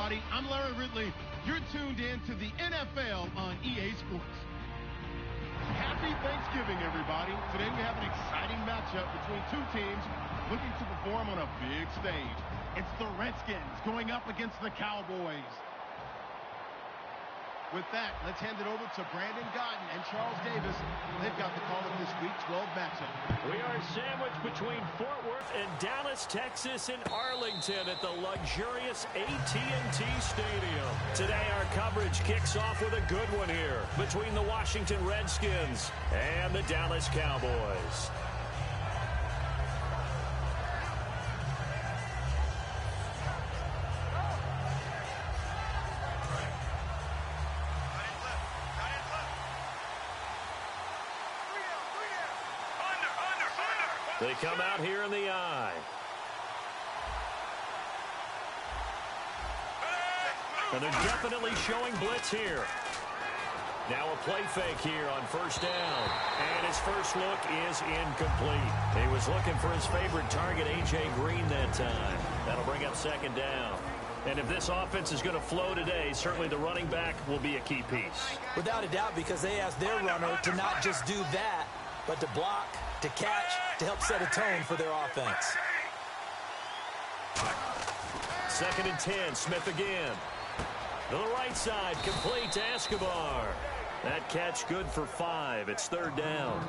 everybody. I'm Larry Ridley. You're tuned in to the NFL on EA Sports. Happy Thanksgiving, everybody. Today we have an exciting matchup between two teams looking to perform on a big stage. It's the Redskins going up against the Cowboys. With that, let's hand it over to Brandon Godden and Charles Davis. They've got the call of this Week 12 matchup. We are sandwiched between Fort Worth and Dallas, Texas, and Arlington at the luxurious AT&T Stadium. Today, our coverage kicks off with a good one here between the Washington Redskins and the Dallas Cowboys. They come out here in the eye. And they're definitely showing blitz here. Now a play fake here on first down. And his first look is incomplete. He was looking for his favorite target, A.J. Green, that time. That'll bring up second down. And if this offense is going to flow today, certainly the running back will be a key piece. Without a doubt, because they asked their runner to not just do that, but to block, to catch, to help set a tone for their offense. 2nd and 10, Smith again. To the right side, complete to Escobar. That catch good for 5. It's 3rd down.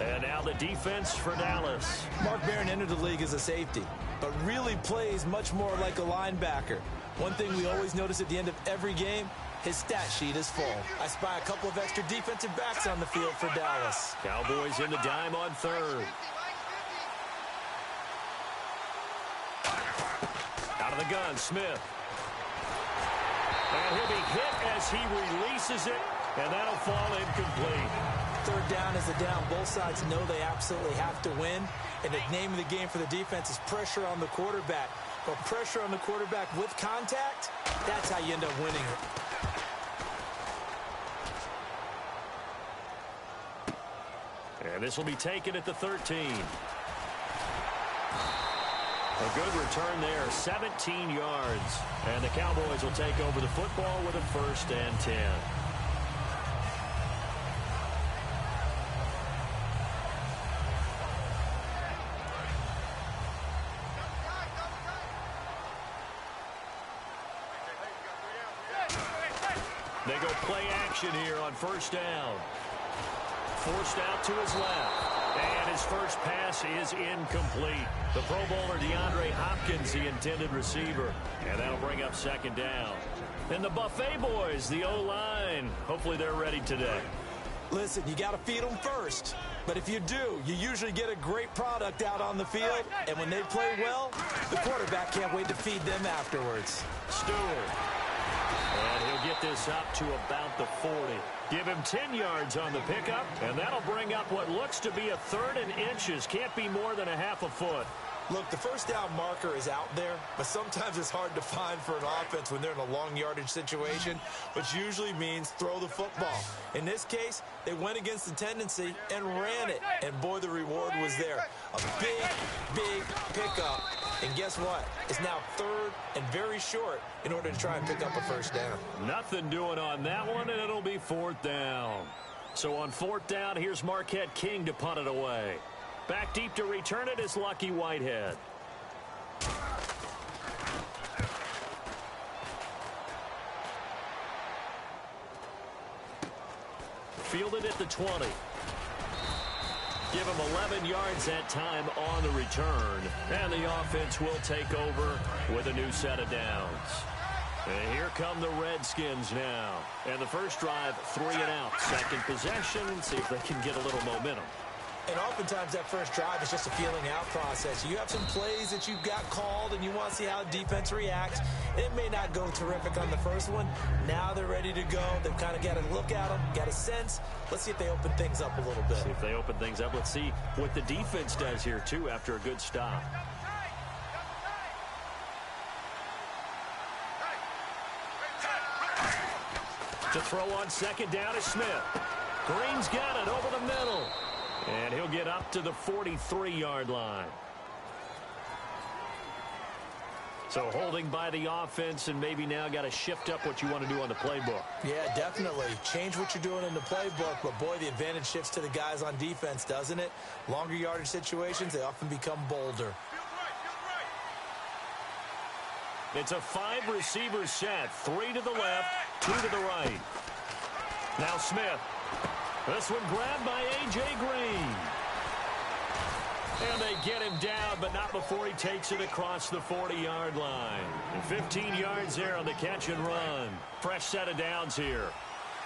And now the defense for Dallas. Mark Barron entered the league as a safety, but really plays much more like a linebacker. One thing we always notice at the end of every game, his stat sheet is full. I spy a couple of extra defensive backs on the field for Dallas. Cowboys in the dime on 3rd. Out of the gun, Smith. And he'll be hit as he releases it, and that'll fall incomplete. 3rd down is a down. Both sides know they absolutely have to win, and the name of the game for the defense is pressure on the quarterback. But pressure on the quarterback with contact, that's how you end up winning it. And this will be taken at the 13. A good return there, 17 yards. And the Cowboys will take over the football with a 1st and 10. They go play action here on 1st down. Forced out to his left. And his first pass is incomplete. The Pro Bowler DeAndre Hopkins, the intended receiver. And that'll bring up 2nd down. And the Buffet boys, the O-line. Hopefully they're ready today. Listen, you got to feed them first. But if you do, you usually get a great product out on the field. And when they play well, the quarterback can't wait to feed them afterwards. Stewart. And he'll get this up to about the 40. Give him 10 yards on the pickup, and that'll bring up what looks to be a 3rd and inches. Can't be more than a half a foot. Look, the first down marker is out there, but sometimes it's hard to find for an offense when they're in a long yardage situation, which usually means throw the football. In this case, they went against the tendency and ran it, and boy, the reward was there. A big, big pickup, and guess what? It's now 3rd and very short in order to try and pick up a 1st down. Nothing doing on that one, and it'll be 4th down. So on 4th down, here's Marquette King to punt it away. Back deep to return it is Lucky Whitehead. Fielded at the 20. Give him 11 yards that time on the return. And the offense will take over with a new set of downs. And here come the Redskins now. And the first drive, 3 and out. 2nd possession. See if they can get a little momentum. And oftentimes that first drive is just a feeling out process. You have some plays that you've got called and you want to see how the defense reacts. It may not go terrific on the first one. Now they're ready to go. They've kind of got a look at them, got a sense. Let's see if they open things up a little bit. See if they open things up. Let's see what the defense does here, too, after a good stop. To throw on 2nd down is Smith. Green's got it over the middle. And he'll get up to the 43-yard line. So holding by the offense, and maybe now got to shift up what you want to do on the playbook. Yeah, definitely. Change what you're doing in the playbook, but boy, the advantage shifts to the guys on defense, doesn't it? Longer yardage situations, they often become bolder. It's a 5-receiver set. 3 to the left, 2 to the right. Now Smith. This one grabbed by A.J. Green. And they get him down, but not before he takes it across the 40-yard line. And 15 yards there on the catch and run. Fresh set of downs here.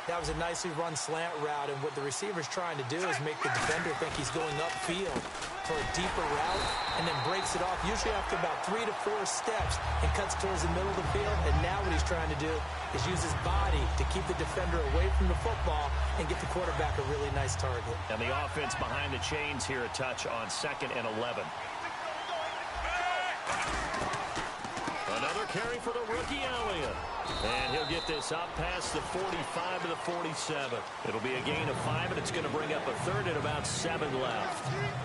That was a nicely run slant route, and what the receiver's trying to do is make the defender think he's going upfield for a deeper route, and then breaks it off, usually after about 3 to 4 steps, and cuts towards the middle of the field. And now what he's trying to do is use his body to keep the defender away from the football and get the quarterback a really nice target. And the offense behind the chains here, a touch on 2nd and 11. Another carry for the rookie Elliott. And he'll get this up past the 45 to the 47. It'll be a gain of 5, and it's going to bring up a third and about 7 left.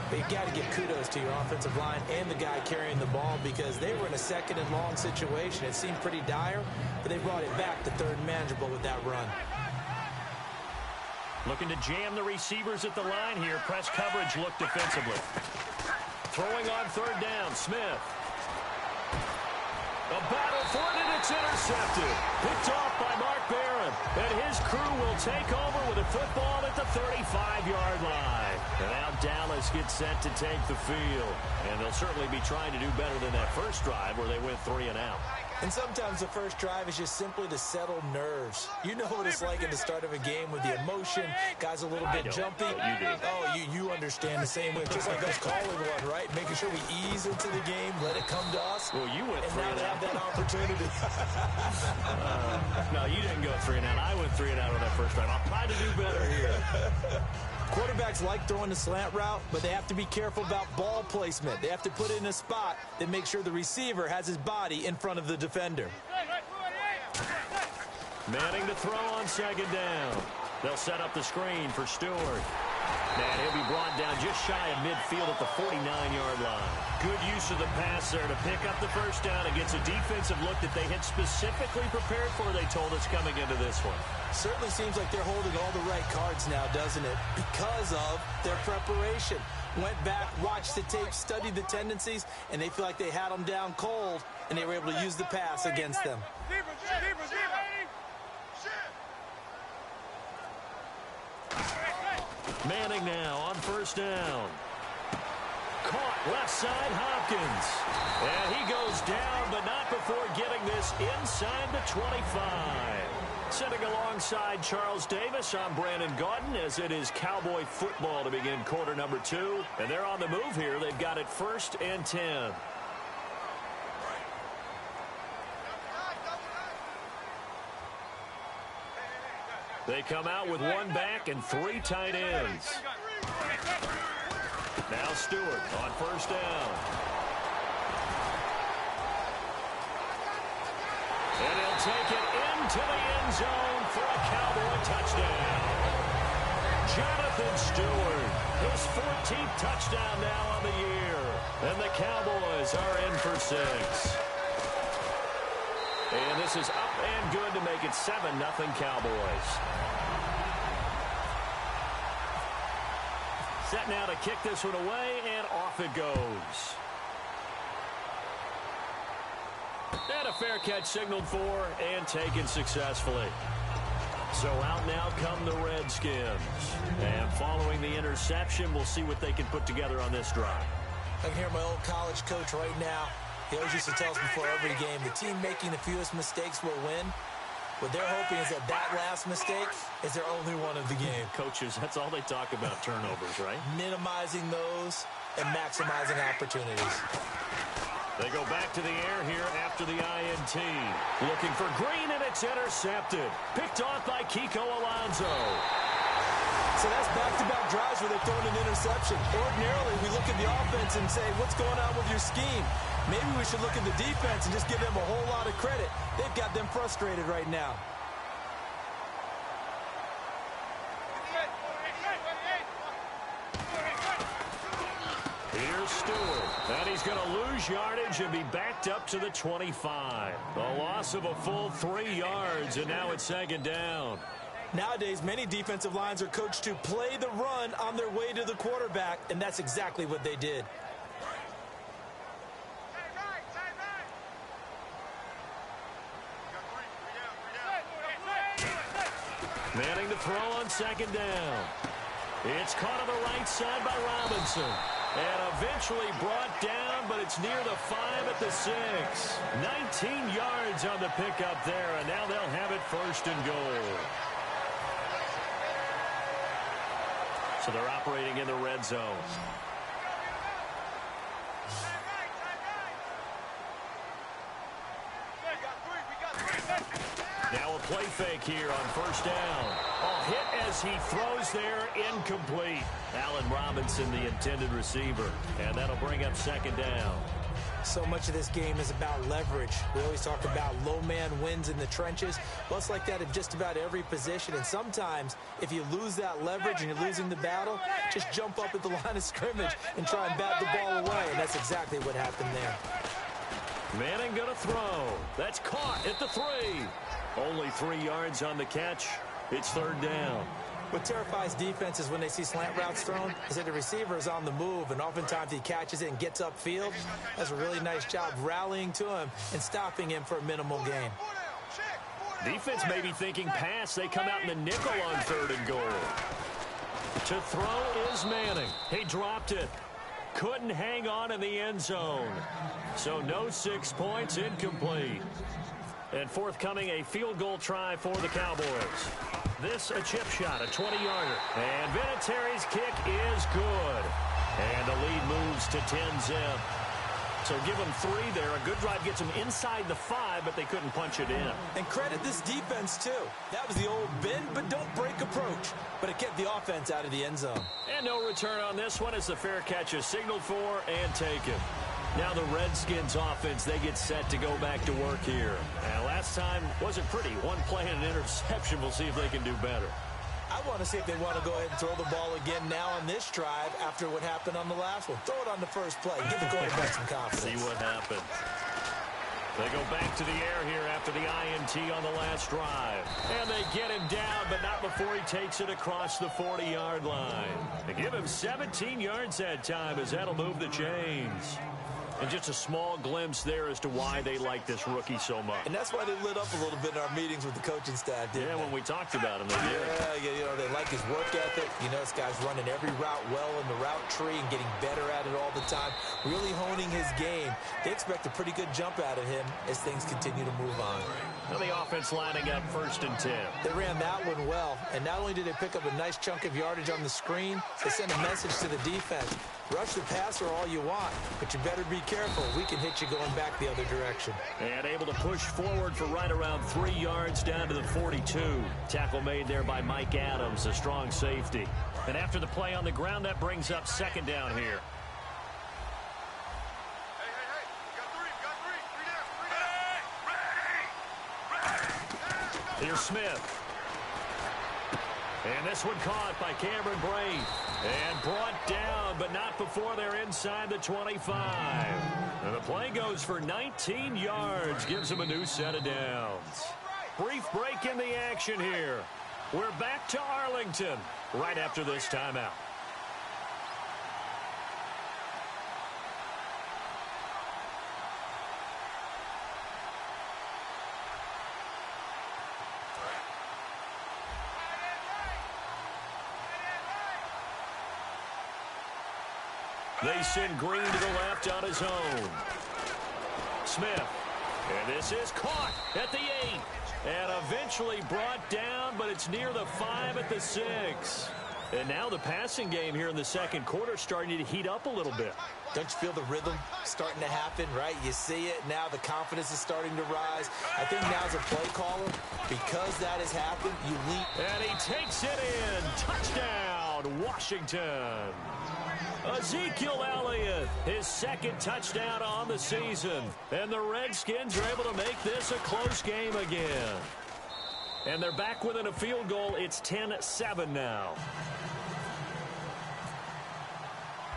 But you got to give kudos to your offensive line and the guy carrying the ball, because they were in a 2nd and long situation. It seemed pretty dire, but they brought it back to 3rd and manageable with that run. Looking to jam the receivers at the line here. Press coverage look defensively. Throwing on 3rd down, Smith. A battle for it, and it's intercepted. Picked off by Mark Barron. And his crew will take over with a football at the 35-yard line. And now Dallas gets set to take the field. And they'll certainly be trying to do better than that first drive where they went 3 and out. And sometimes the first drive is just simply to settle nerves. You know what it's like at the start of a game with the emotion. Guys a little bit jumpy. You do. Oh, you understand the same way. Just like us calling one, right? Making sure we ease into the game, let it come to us. Well, you went 3 and now and they out. have that opportunity. No, you didn't go 3 and out. I went 3 and out on that first drive. I'll try to do better here. Quarterbacks like throwing the slant route, but they have to be careful about ball placement. They have to put it in a spot that makes sure the receiver has his body in front of the defender. Manning to throw on 2nd down. They'll set up the screen for Stewart. And he'll be brought down just shy of midfield at the 49-yard line. Good use of the pass there to pick up the first down against a defensive look that they had specifically prepared for, they told us, coming into this one. Certainly seems like they're holding all the right cards now, doesn't it? Because of their preparation. Went back, watched the tape, studied the tendencies, and they feel like they had them down cold, and they were able to use the pass against them. Manning now on 1st down. Caught left side, Hopkins. And he goes down, but not before getting this inside the 25. Sitting alongside Charles Davis, I'm Brandon Gaudin, as it is Cowboy football to begin quarter number 2. And they're on the move here. They've got it 1st and 10. They come out with 1 back and 3 tight ends. Now Stewart on 1st down. And he'll take it into the end zone for a Cowboy touchdown. Jonathan Stewart, his 14th touchdown now on the year. And the Cowboys are in for 6. And this is up and good to make it 7-0 Cowboys. Set now to kick this one away, and off it goes. And a fair catch signaled for and taken successfully. So out now come the Redskins. And following the interception, we'll see what they can put together on this drive. I can hear my old college coach right now. He always used to tell us before every game, the team making the fewest mistakes will win. What they're hoping is that last mistake is their only one of the game. Coaches, that's all they talk about, turnovers, right? Minimizing those and maximizing opportunities. They go back to the air here after the INT. Looking for Green, and it's intercepted. Picked off by Kiko Alonso. So that's back-to-back drives where they're throwing an interception. Ordinarily, we look at the offense and say, what's going on with your scheme? Maybe we should look at the defense and just give them a whole lot of credit. They've got them frustrated right now. Here's Stewart. And he's going to lose yardage and be backed up to the 25. A loss of a full 3 yards, and now it's second down. Nowadays, many defensive lines are coached to play the run on their way to the quarterback, and that's exactly what they did. Manning to throw on second down. It's caught on the right side by Robinson. And eventually brought down, but it's near the 5 at the 6. 19 yards on the pickup there, and now they'll have it first and goal. So they're operating in the red zone. Now a play fake here on first down. A hit as he throws there, incomplete. Allen Robinson, the intended receiver. And that'll bring up second down. So much of this game is about leverage. We always talk about low man wins in the trenches. Well, it's like that in just about every position. And sometimes, if you lose that leverage and you're losing the battle, just jump up at the line of scrimmage and try and bat the ball away. And that's exactly what happened there. Manning gonna throw. That's caught at the 3. Only 3 yards on the catch. It's third down. What terrifies defenses when they see slant routes thrown is that the receiver is on the move, and oftentimes he catches it and gets upfield. Does a really nice job rallying to him and stopping him for a minimal gain. Defense may be thinking pass. They come out in the nickel on third and goal. To throw is Manning. He dropped it. Couldn't hang on in the end zone. So no 6 points, incomplete. And forthcoming, a field goal try for the Cowboys. This a chip shot, a 20-yarder. And Vinatieri's kick is good. And the lead moves to 10-zip. So give them 3 there. A good drive gets them inside the 5, but they couldn't punch it in. And credit this defense, too. That was the old bend but don't break approach. But it kept the offense out of the end zone. And no return on this one as the fair catch is signaled for and taken. Now the Redskins offense, they get set to go back to work here. And last time wasn't pretty. One play and an interception. We'll see if they can do better. I want to see if they want to go ahead and throw the ball again now on this drive after what happened on the last one. Throw it on the first play. Give the quarterback some confidence. See what happens. They go back to the air here after the INT on the last drive. And they get him down, but not before he takes it across the 40-yard line. They give him 17 yards that time as that'll move the chains. And just a small glimpse there as to why they like this rookie so much. And that's why they lit up a little bit in our meetings with the coaching staff, didn't they? When we talked about him, they did. Yeah, you know, they like his work ethic. You know, this guy's running every route well in the route tree and getting better at it all the time, really honing his game. They expect a pretty good jump out of him as things continue to move on. Now the offense lining up 1st and 10. They ran that one well, and not only did they pick up a nice chunk of yardage on the screen, they sent a message to the defense. Rush the passer all you want, but you better be careful. We can hit you going back the other direction. And able to push forward for right around 3 yards down to the 42. Tackle made there by Mike Adams, a strong safety. And after the play on the ground, that brings up second down here. Here's Smith. And this one caught by Cameron Brate. And brought down, but not before they're inside the 25. And the play goes for 19 yards. Gives them a new set of downs. Brief break in the action here. We're back to Arlington right after this timeout. They send Green to the left on his own. Smith. And this is caught at the 8. And eventually brought down, but it's near the 5 at the 6. And now the passing game here in the second quarter starting to heat up a little bit. Don't you feel the rhythm starting to happen, right? You see it now. The confidence is starting to rise. I think now as a play caller, because that has happened, you leap. And he takes it in. Touchdown, Washington. Ezekiel Elliott, his second touchdown on the season. And the Redskins are able to make this a close game again. And they're back within a field goal. It's 10-7 now.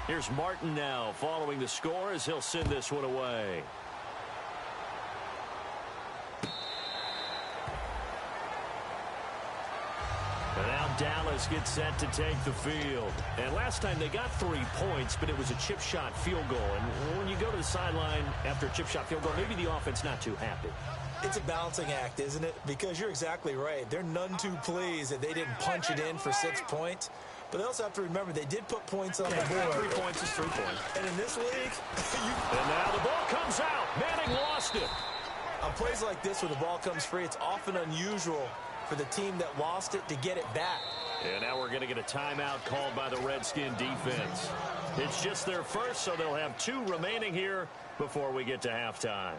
Here's Martin now following the score as he'll send this one away. And now Dallas gets set to take the field. And last time they got 3 points, but it was a chip shot field goal. And when you go to the sideline after a chip shot field goal, maybe the offense not too happy. It's a balancing act, isn't it? Because you're exactly right. They're none too pleased that they didn't punch it in for 6 points. But they also have to remember they did put points on the board. 3 points is 3 points. And in this league, and now the ball comes out. Manning lost it. On plays like this where the ball comes free, it's often unusual for the team that lost it to get it back. And now we're going to get a timeout called by the Redskin defense. It's just their first, so they'll have 2 remaining here before we get to halftime.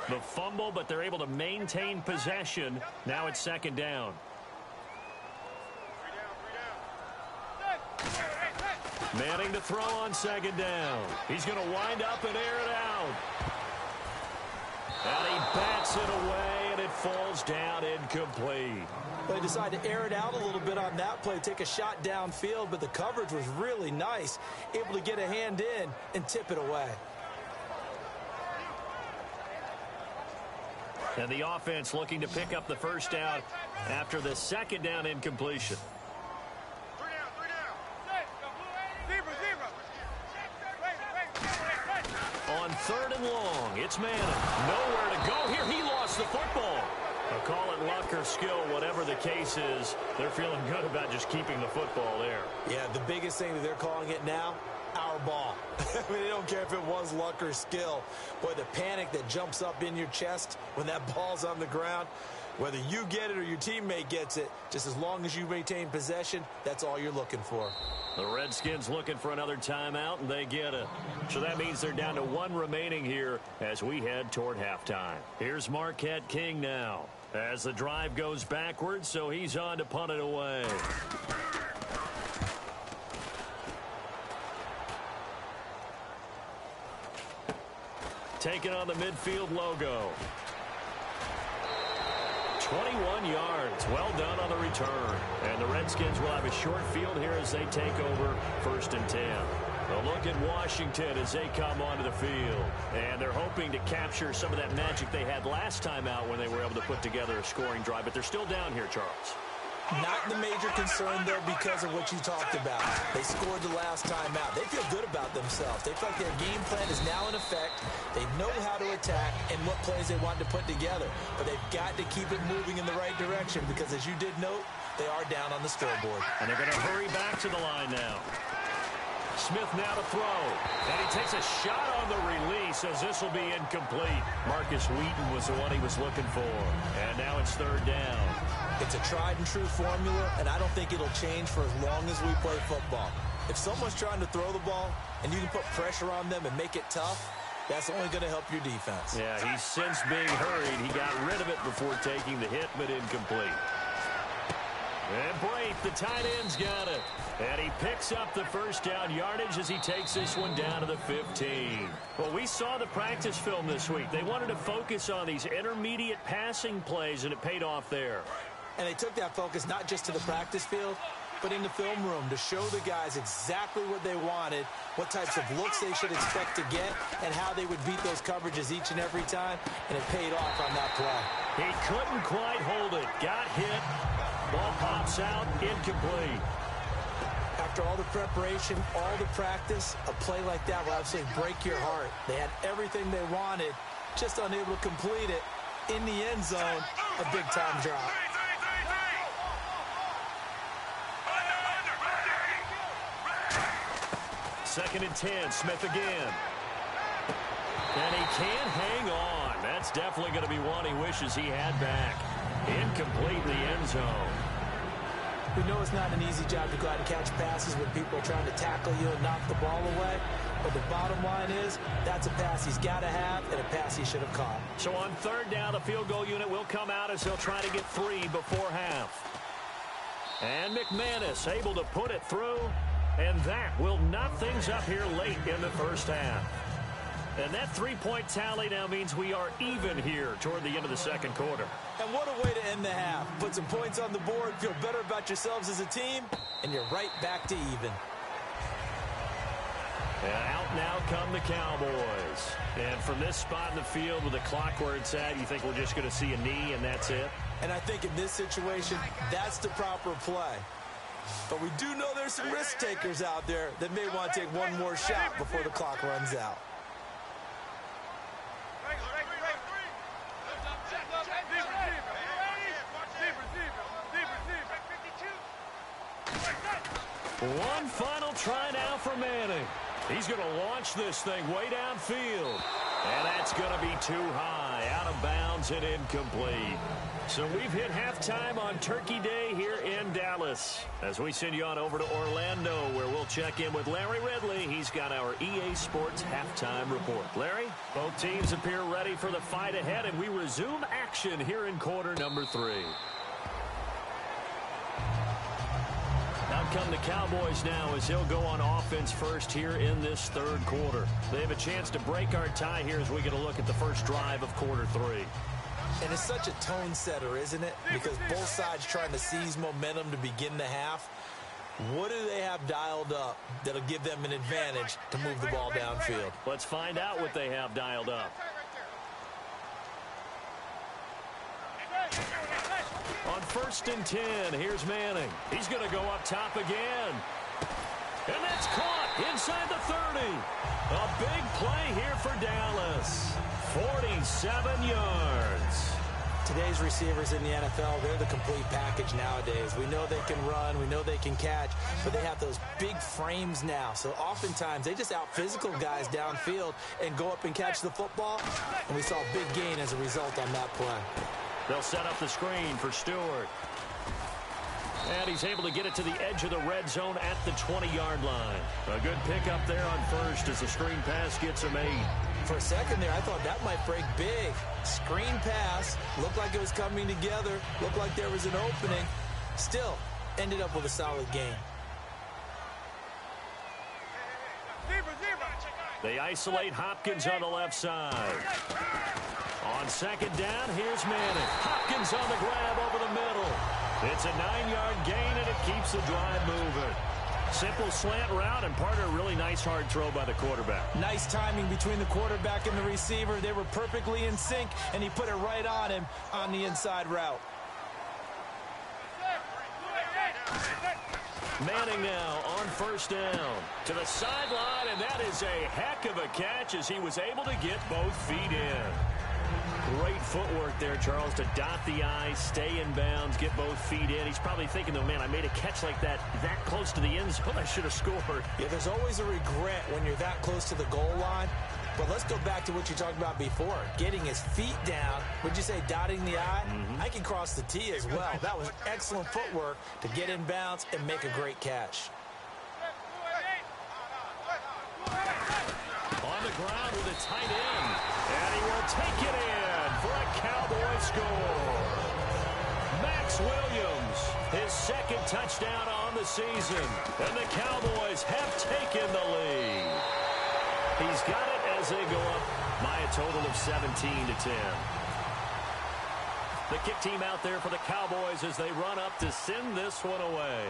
The fumble, but they're able to maintain possession. Now it's 2nd down. Manning to throw on 2nd down. He's going to wind up and air it out. And he bats it away, and it falls down incomplete. They decided to air it out a little bit on that play, take a shot downfield, but the coverage was really nice, able to get a hand in and tip it away. And the offense looking to pick up the first down after the 2nd down incompletion. On 3rd and long, it's Manning. Nowhere to go here. He lost the football. I'll call it luck or skill, whatever the case is. They're feeling good about just keeping the football there. Yeah, the biggest thing that they're calling it now, our ball. I mean, they don't care if it was luck or skill. Boy, the panic that jumps up in your chest when that ball's on the ground, whether you get it or your teammate gets it, just as long as you maintain possession, that's all you're looking for. The Redskins looking for another timeout, and they get it. So that means they're down to 1 remaining here as we head toward halftime. Here's Marquette King now as the drive goes backwards, so he's on to punt it away. Taking on the midfield logo. 21 yards. Well done on the return. And the Redskins will have a short field here as they take over 1st and 10. A look at Washington as they come onto the field. And they're hoping to capture some of that magic they had last time out when they were able to put together a scoring drive. But they're still down here, Charles. Not the major concern, though, because of what you talked about. They scored the last time out. They feel good about themselves. They feel like their game plan is now in effect. They know how to attack and what plays they want to put together. But they've got to keep it moving in the right direction because, as you did note, they are down on the scoreboard. And they're going to hurry back to the line now. Smith now to throw. And he takes a shot on the release as this will be incomplete. Marcus Wheaton was the one he was looking for. And now it's 3rd down. It's a tried-and-true formula, and I don't think it'll change for as long as we play football. If someone's trying to throw the ball and you can put pressure on them and make it tough, that's only going to help your defense. Yeah, he's since being hurried. He got rid of it before taking the hit, but incomplete. And Braith, the tight end's got it. And he picks up the first down yardage as he takes this one down to the 15. Well, we saw the practice film this week. They wanted to focus on these intermediate passing plays, and it paid off there. And they took that focus not just to the practice field, but in the film room to show the guys exactly what they wanted, what types of looks they should expect to get, and how they would beat those coverages each and every time, and it paid off on that play. He couldn't quite hold it. Got hit. Ball pops out. Incomplete. After all the preparation, all the practice, a play like that will absolutely break your heart. They had everything they wanted, just unable to complete it. In the end zone, a big-time drop. Second and 10, Smith again. And he can't hang on. That's definitely going to be one he wishes he had back. Incomplete in the end zone. We know it's not an easy job to go out and catch passes when people are trying to tackle you and knock the ball away. But the bottom line is, that's a pass he's got to have and a pass he should have caught. So on 3rd down, the field goal unit will come out as they'll try to get 3 before half. And McManus able to put it through. And that will knot things up here late in the first half. And that three-point tally now means we are even here toward the end of the second quarter. And what a way to end the half. Put some points on the board, feel better about yourselves as a team, and you're right back to even. And out now come the Cowboys. And from this spot in the field with the clock where it's at, you think we're just going to see a knee and that's it? And I think in this situation, that's the proper play. But we do know there's some risk takers out there that may want to take one more shot before the clock runs out. One final try now for Manning. He's going to launch this thing way downfield. And that's going to be too high, out of bounds and incomplete. So we've hit halftime on Turkey Day here in Dallas. As we send you on over to Orlando, where we'll check in with Larry Ridley. He's got our EA Sports halftime report. Larry, both teams appear ready for the fight ahead, and we resume action here in quarter number 3. Out come the Cowboys now as he'll go on offense first here in this third quarter. They have a chance to break our tie here as we get a look at the first drive of quarter 3. And it's such a tone setter, isn't it? Because both sides trying to seize momentum to begin the half. What do they have dialed up that'll give them an advantage to move the ball downfield? Let's find out what they have dialed up. On 1st and 10, here's Manning. He's going to go up top again. And that's caught inside the 30. A big play here for Dallas. 47 yards. Today's receivers in the NFL, they're the complete package nowadays. We know they can run, we know they can catch, but they have those big frames now. So oftentimes they just out-physical guys downfield and go up and catch the football. And we saw a big gain as a result on that play. They'll set up the screen for Stewart. And he's able to get it to the edge of the red zone at the 20-yard line. A good pickup there on first as the screen pass gets him 8. For a second there, I thought that might break big. Screen pass, looked like it was coming together, looked like there was an opening. Still, ended up with a solid gain. They isolate Hopkins on the left side. On second down, here's Manning. Hopkins on the grab over the middle. It's a 9-yard gain, and it keeps the drive moving. Simple slant route and part of a really nice hard throw by the quarterback. Nice timing between the quarterback and the receiver. They were perfectly in sync, and he put it right on him on the inside route. Manning now on first down to the sideline, and that is a heck of a catch as he was able to get both feet in. Great footwork there, Charles, to dot the I, stay in bounds, get both feet in. He's probably thinking, though, man, I made a catch like that close to the end zone. I should have scored. Yeah, there's always a regret when you're that close to the goal line. But let's go back to what you talked about before. Getting his feet down. Would you say dotting the I? I can cross the T as well. That was excellent footwork to get in bounds and make a great catch. On the ground with a tight end. And he will take it in for a Cowboy score. Max Williams, his second touchdown on the season. And the Cowboys have taken the lead. He's got it as they go up by a total of 17-10. The kick team out there for the Cowboys as they run up to send this one away.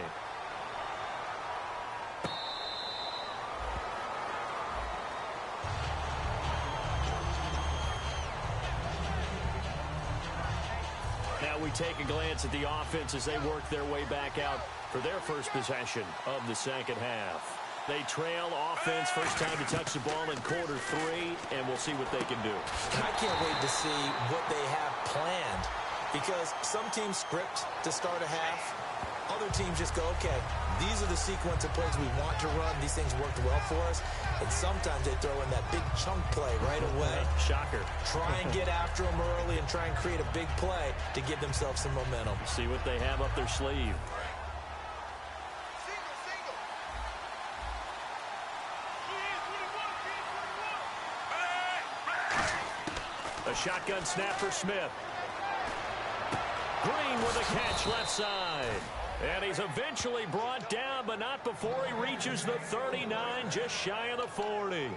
Now we take a glance at the offense as they work their way back out for their first possession of the second half. They trail offense, first time to touch the ball in quarter 3, and we'll see what they can do. I can't wait to see what they have planned, because some teams script to start a half. Other teams just go, okay, these are the sequence of plays we want to run. These things worked well for us. And sometimes they throw in that big chunk play right away. Shocker. Try and get after them early and try and create a big play to give themselves some momentum. See what they have up their sleeve. A shotgun snap for Smith. Green with a catch left side. And he's eventually brought down, but not before he reaches the 39, just shy of the 40.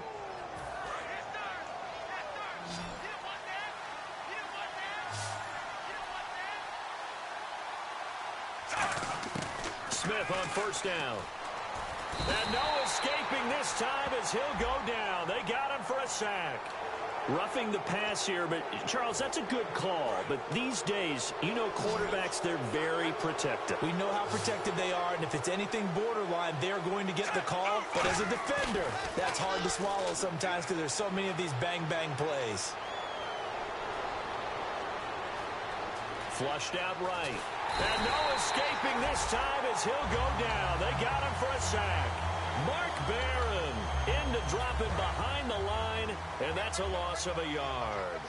Smith on first down. And no escaping this time as he'll go down. They got him for a sack. Roughing the pass here, but Charles, that's a good call. But these days, you know quarterbacks, they're very protective. We know how protective they are, and if it's anything borderline, they're going to get the call. But as a defender, that's hard to swallow sometimes because there's so many of these bang-bang plays. Flushed out right. And no escaping this time as he'll go down. They got him for a sack. Mark Barron in to drop him behind the line, and that's a loss of a yard.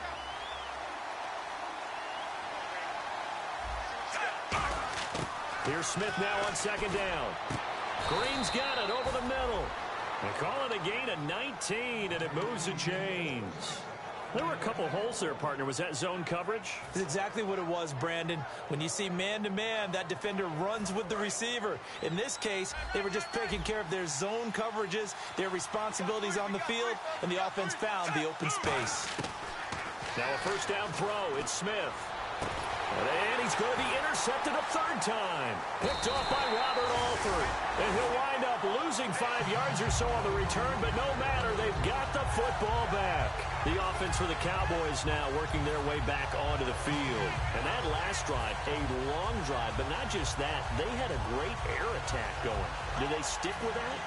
Here's Smith now on second down. Green's got it over the middle. They call it a gain of 19, and it moves the chains. There were a couple holes there, partner. Was that zone coverage? That's exactly what it was, Brandon. When you see man-to-man, that defender runs with the receiver. In this case, they were just taking care of their zone coverages, their responsibilities on the field, and the offense found the open space. Now a first down throw. It's Smith. And he's going to be intercepted a third time. Picked off by Robert Alford. And he'll wind up losing 5 yards or so on the return, but no matter, they've got the football back. The offense for the Cowboys now working their way back onto the field. And that last drive, a long drive, but not just that. They had a great air attack going. Do they stick with that?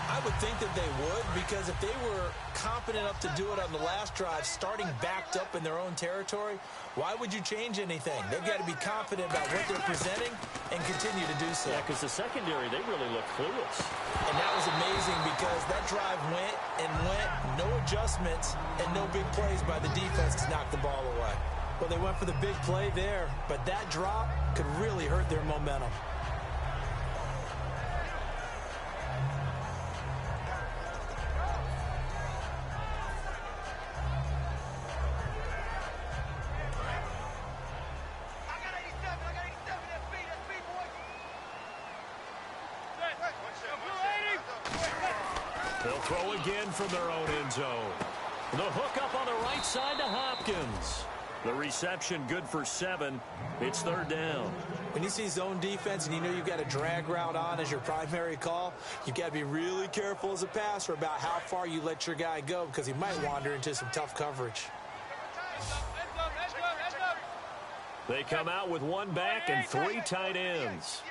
I would think that they would, because if they were confident enough to do it on the last drive, starting backed up in their own territory, why would you change anything? They've got to be confident about what they're presenting and continue to do so. Yeah, because the secondary, they really look clueless. And that was amazing because that drive went and went, no adjustments, and no big plays by the defense to knock the ball away. Well, they went for the big play there, but that drop could really hurt their momentum. They'll throw again from their own end zone. The hook up on the right side to Hopkins. The reception good for 7. It's third down. When you see zone defense and you know you've got a drag route on as your primary call, you've got to be really careful as a passer about how far you let your guy go because he might wander into some tough coverage. They come out with 1 back and 3 tight ends.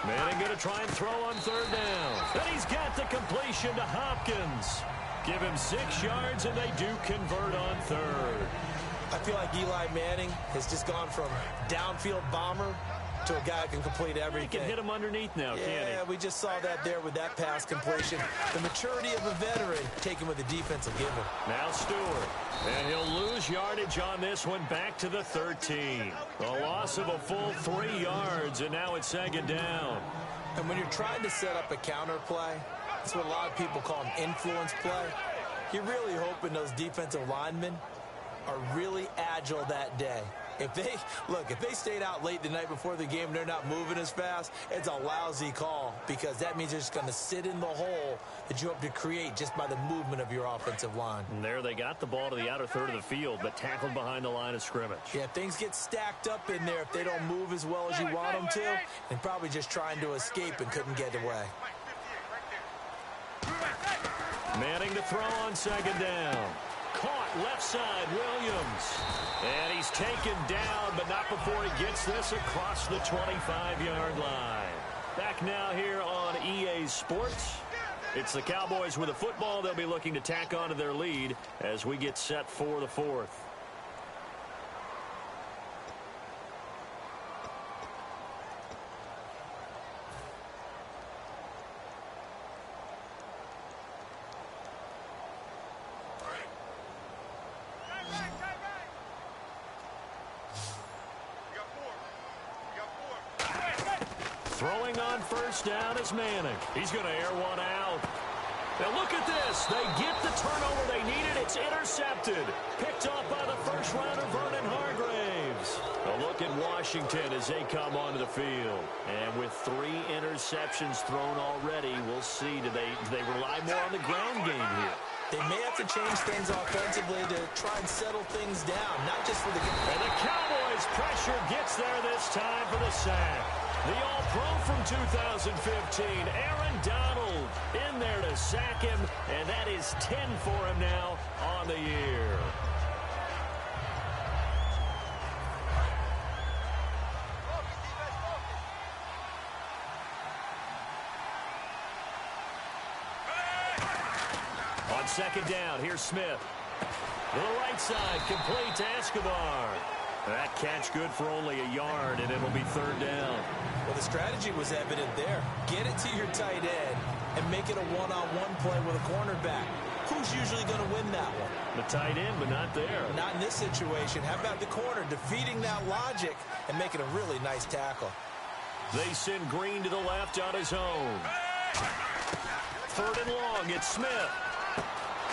Manning going to try and throw on third down. And he's got the completion to Hopkins. Give him 6 yards, and they do convert on third. I feel like Eli Manning has just gone from downfield bomber to a guy who can complete everything. He can hit him underneath now, can't he? Yeah, we just saw that there with that pass completion. The maturity of a veteran taken with a defensive given. Now Stewart. And he'll lose yardage on this one back to the 13. A loss of a full 3 yards, and now it's second down. And when you're trying to set up a counter play, that's what a lot of people call an influence play. You're really hoping those defensive linemen are really agile that day. If they stayed out late the night before the game and they're not moving as fast, it's a lousy call because that means they're just going to sit in the hole that you hope to create just by the movement of your offensive line. And there they got the ball to the outer third of the field, but tackled behind the line of scrimmage. Yeah, things get stacked up in there if they don't move as well as you want them to, and probably just trying to escape and couldn't get away. Manning to throw on second down. Caught left side, Williams. And he's taken down, but not before he gets this across the 25-yard line. Back now here on EA Sports. It's the Cowboys with a football. They'll be looking to tack on to their lead as we get set for the fourth. Throwing on first down is Manning. He's going to air one out. Now look at this. They get the turnover they needed. It's intercepted. Picked off by the first rounder, Vernon Hargraves. A look at Washington as they come onto the field. And with 3 interceptions thrown already, we'll see. Do they rely more on the ground game here? They may have to change things offensively to try and settle things down, not just for the game. And the Cowboys' pressure gets there this time for the sack. The All-Pro from 2015, Aaron Donald, in there to sack him, and that is 10 for him now on the year. On second down, here's Smith. To the right side, complete to Escobar. That catch good for only a yard, and it'll be third down. Well, the strategy was evident there. Get it to your tight end and make it a one-on-one play with a cornerback. Who's usually going to win that one? The tight end, but not there. Not in this situation. How about the corner defeating that logic and making a really nice tackle? They send Green to the left on his own. Third and long, it's Smith.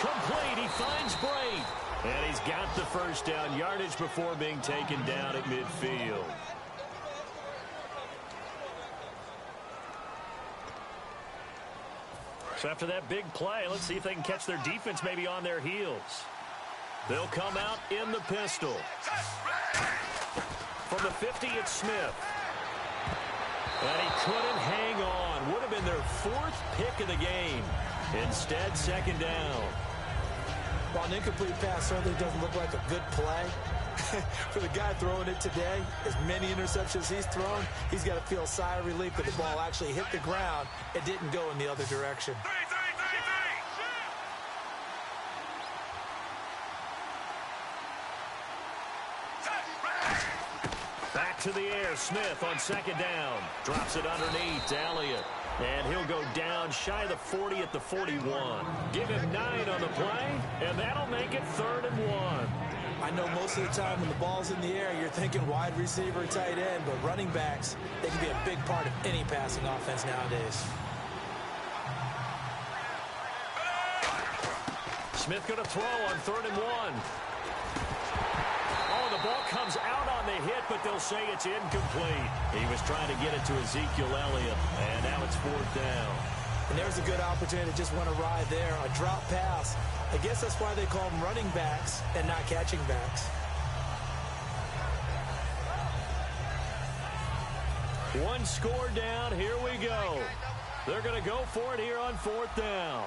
Complete, he finds Brait. And he's got the first down yardage before being taken down at midfield. So after that big play, let's see if they can catch their defense maybe on their heels. They'll come out in the pistol. From the 50, it's Smith. And he couldn't hang on. Would have been their fourth pick of the game. Instead, second down. While an incomplete pass certainly doesn't look like a good play, for the guy throwing it today, as many interceptions he's thrown, he's got to feel a sigh of relief that the ball actually hit the ground and didn't go in the other direction. Back to the air, Smith on second down. Drops it underneath to Elliott. And he'll go down shy of the 40 at the 41. Give him 9 on the play, and that'll make it 3rd and 1. I know most of the time when the ball's in the air, you're thinking wide receiver, tight end, but running backs, they can be a big part of any passing offense nowadays. Smith going to throw on 3rd and 1. Oh, the ball comes out on the hit, but they'll say it's incomplete. He was trying to get it to Ezekiel Elliott, and now it's 4th down. And there's a good opportunity to just went awry there, a drop pass. I guess that's why they call them running backs and not catching backs. One score down, here we go. They're going to go for it here on 4th down.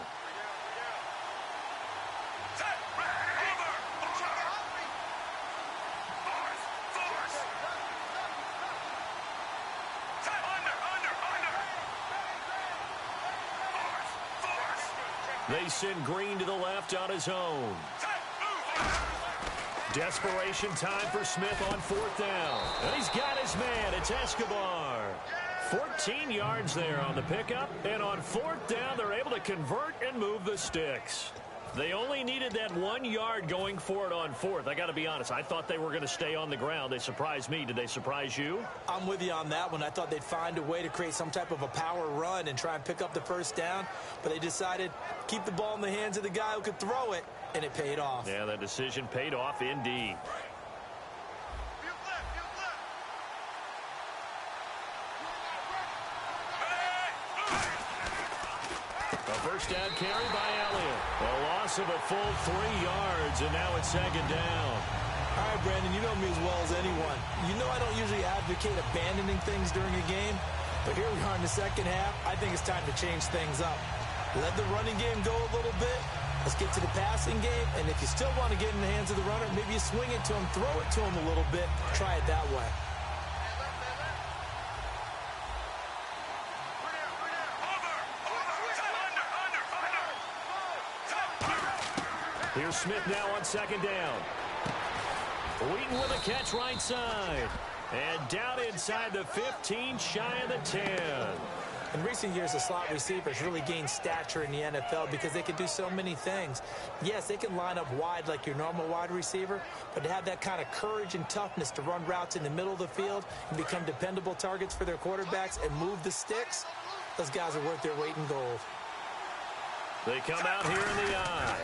They send Green to the left on his own. Desperation time for Smith on 4th down. And he's got his man. It's Escobar. 14 yards there on the pickup. And on 4th down, they're able to convert and move the sticks. They only needed that 1 yard going for it on 4th. I got to be honest. I thought they were going to stay on the ground. They surprised me. Did they surprise you? I'm with you on that one. I thought they'd find a way to create some type of a power run and try and pick up the first down. But they decided keep the ball in the hands of the guy who could throw it, and it paid off. Yeah, that decision paid off indeed. A first down carry by Elliott. A loss of a full 3 yards, and now it's 2nd down. All right, Brandon, you know me as well as anyone. You know I don't usually advocate abandoning things during a game, but here we are in the second half. I think it's time to change things up. Let the running game go a little bit. Let's get to the passing game, and if you still want to get in the hands of the runner, maybe you swing it to him, throw it to him a little bit, try it that way. Here's Smith now on 2nd down. Wheaton with a catch right side. And down inside the 15, shy of the 10. In recent years, the slot receivers really gained stature in the NFL because they can do so many things. Yes, they can line up wide like your normal wide receiver, but to have that kind of courage and toughness to run routes in the middle of the field and become dependable targets for their quarterbacks and move the sticks, those guys are worth their weight in gold. They come out here in the eye.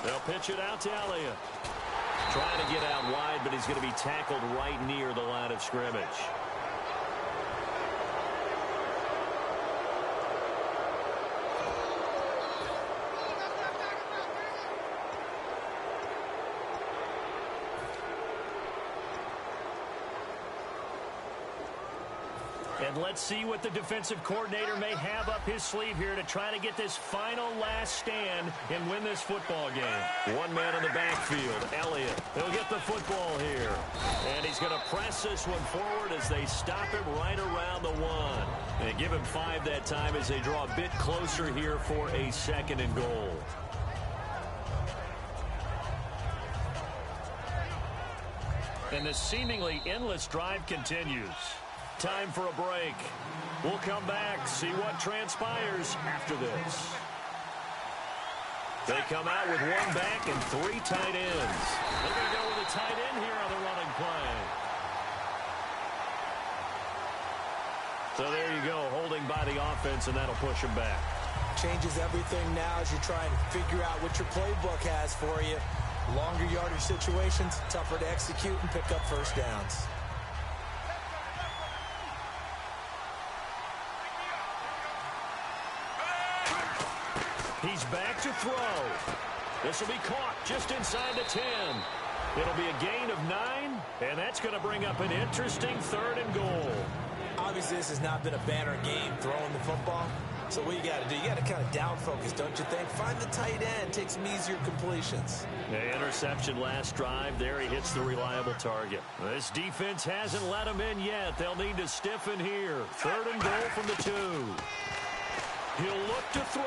They'll pitch it out to Elliott. Trying to get out wide, but he's going to be tackled right near the line of scrimmage. And let's see what the defensive coordinator may have up his sleeve here to try to get this final last stand and win this football game. One man in the backfield, Elliott. He'll get the football here. And he's going to press this one forward as they stop him right around the 1. And give him 5 that time as they draw a bit closer here for a 2nd and goal. And the seemingly endless drive continues. Time for a break. We'll come back, see what transpires after this. They come out with 1 back and 3 tight ends. They're going to go with a tight end here on the running play. So there you go, holding by the offense, and that'll push him back. Changes everything now as you try and figure out what your playbook has for you. Longer yardage situations, tougher to execute and pick up first downs. He's back to throw. This will be caught just inside the 10. It'll be a gain of 9, and that's going to bring up an interesting 3rd and goal. Obviously, this has not been a banner game throwing the football. So what you got to do, you got to kind of down focus, don't you think? Find the tight end, take some easier completions. The interception last drive. There he hits the reliable target. This defense hasn't let him in yet. They'll need to stiffen here. 3rd and goal from the 2. He'll look to throw.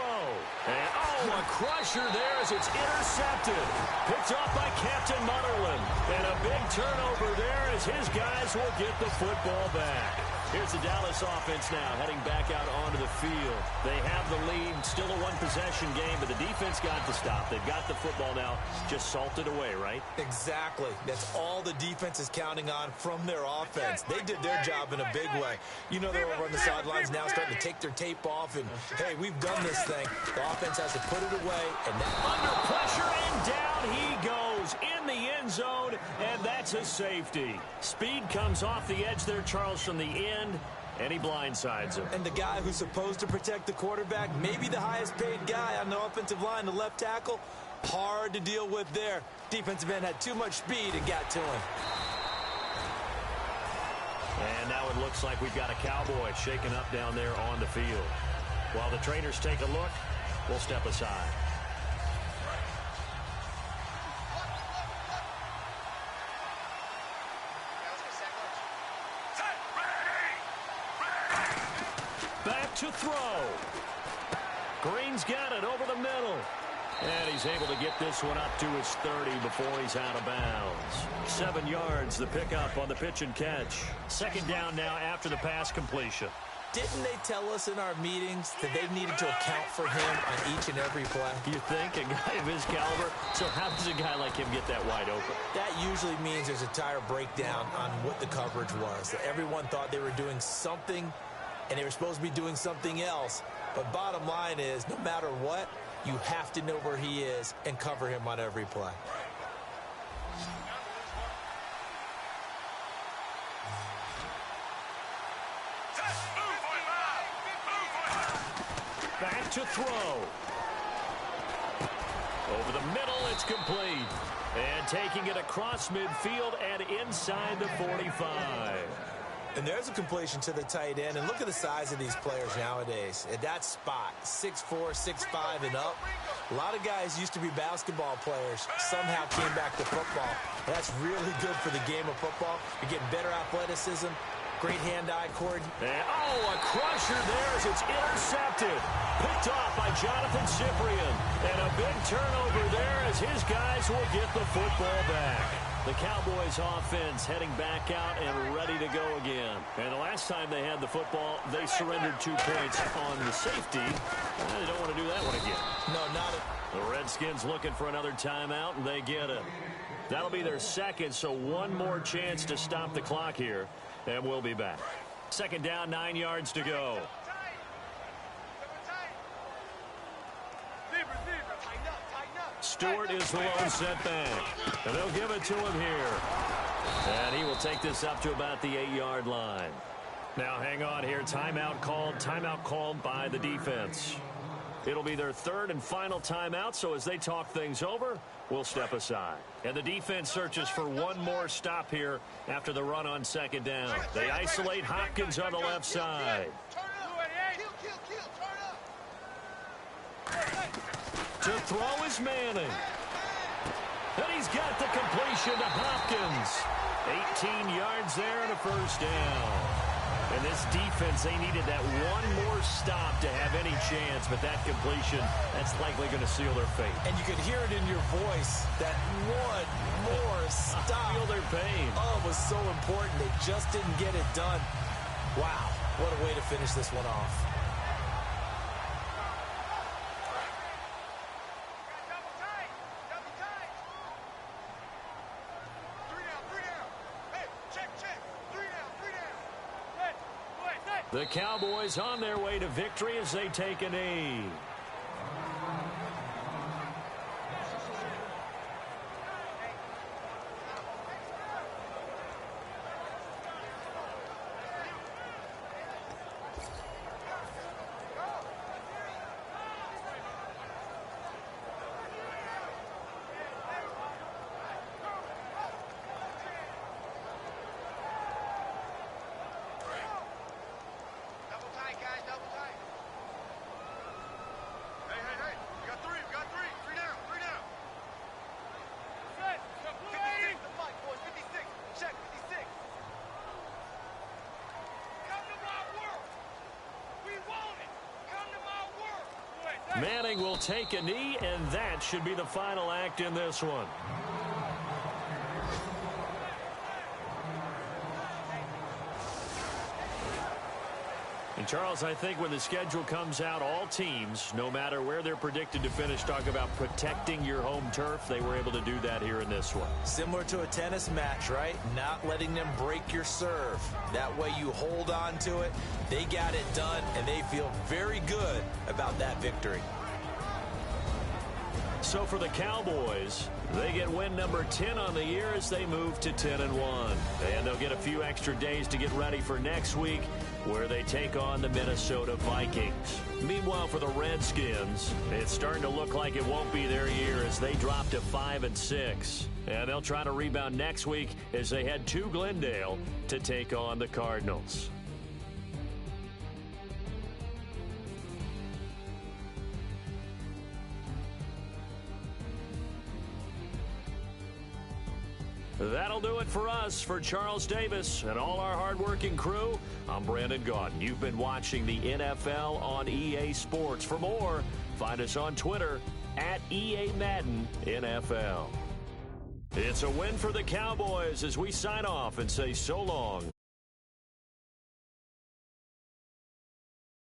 And, a crusher there as it's intercepted. Picked off by Captain Mutterland. And a big turnover there as his guys will get the football back. Here's the Dallas offense now heading back out onto the field. They have the lead, still a 1-possession game, but the defense got to stop. They've got the football now, just salted away, right? Exactly. That's all the defense is counting on from their offense. They did their job in a big way. You know they're over on the sidelines now starting to take their tape off, and, hey, we've done this thing. The offense has to put it away. And now under pressure, and down he goes in the end zone, and that's a safety. Speed comes off the edge there, Charles, from the end, and he blindsides him. And the guy who's supposed to protect the quarterback, maybe the highest paid guy on the offensive line, the left tackle, hard to deal with there. Defensive end had too much speed and got to him. And now it looks like we've got a Cowboy shaken up down there on the field. While the trainers take a look, we'll step aside. Back to throw. Green's got it over the middle. And he's able to get this one up to his 30 before he's out of bounds. 7 yards, the pickup on the pitch and catch. 2nd down now after the pass completion. Didn't they tell us in our meetings that they needed to account for him on each and every play? You think? A guy of his caliber? So how does a guy like him get that wide open? That usually means there's a tire breakdown on what the coverage was. That everyone thought they were doing something, and they were supposed to be doing something else. But bottom line is, no matter what, you have to know where he is and cover him on every play. Back to throw. Over the middle, it's complete. And taking it across midfield and inside the 45. And there's a completion to the tight end. And look at the size of these players nowadays. At that spot, 6'4", 6'5", and up. A lot of guys used to be basketball players, somehow came back to football. And that's really good for the game of football. You're getting better athleticism, great hand-eye coordination. A crusher there as it's intercepted. Picked off by Jonathan Cyprien. And a big turnover there as his guys will get the football back. The Cowboys offense heading back out and ready to go again. And the last time they had the football, they surrendered 2 points on the safety. And they don't want to do that one again. No, not it. The Redskins looking for another timeout, and they get it. That'll be their 2nd, so one more chance to stop the clock here, and we'll be back. 2nd down, 9 yards to go. Stewart is the lone setback. And they'll give it to him here. And he will take this up to about the 8-yard line. Now hang on here. Timeout called by the defense. It'll be their third and final timeout, so as they talk things over, we'll step aside. And the defense searches for one more stop here after the run on second down. They isolate Hopkins on the left side. To throw is Manning. And he's got the completion to Hopkins. 18 yards there and a first down. And this defense, they needed that one more stop to have any chance, but that completion, that's likely going to seal their fate. And you could hear it in your voice, that one more stop. I feel their pain. Oh, it was so important. They just didn't get it done. Wow, what a way to finish this one off. The Cowboys on their way to victory as they take a knee. Manning will take a knee, and that should be the final act in this one. And Charles, I think when the schedule comes out, all teams, no matter where they're predicted to finish, talk about protecting your home turf. They were able to do that here in this one. Similar to a tennis match, right? Not letting them break your serve. That way you hold on to it. They got it done, and they feel very good about that victory. So for the Cowboys, they get win number 10 on the year as they move to 10-1. And they'll get a few extra days to get ready for next week, where they take on the Minnesota Vikings. Meanwhile, for the Redskins, it's starting to look like it won't be their year as they drop to 5-6. And they'll try to rebound next week as they head to Glendale to take on the Cardinals. That'll do it for us. For Charles Davis and all our hardworking crew, I'm Brandon Gaudin. You've been watching the NFL on EA Sports. For more, find us on Twitter at EA Madden NFL. It's a win for the Cowboys as we sign off and say so long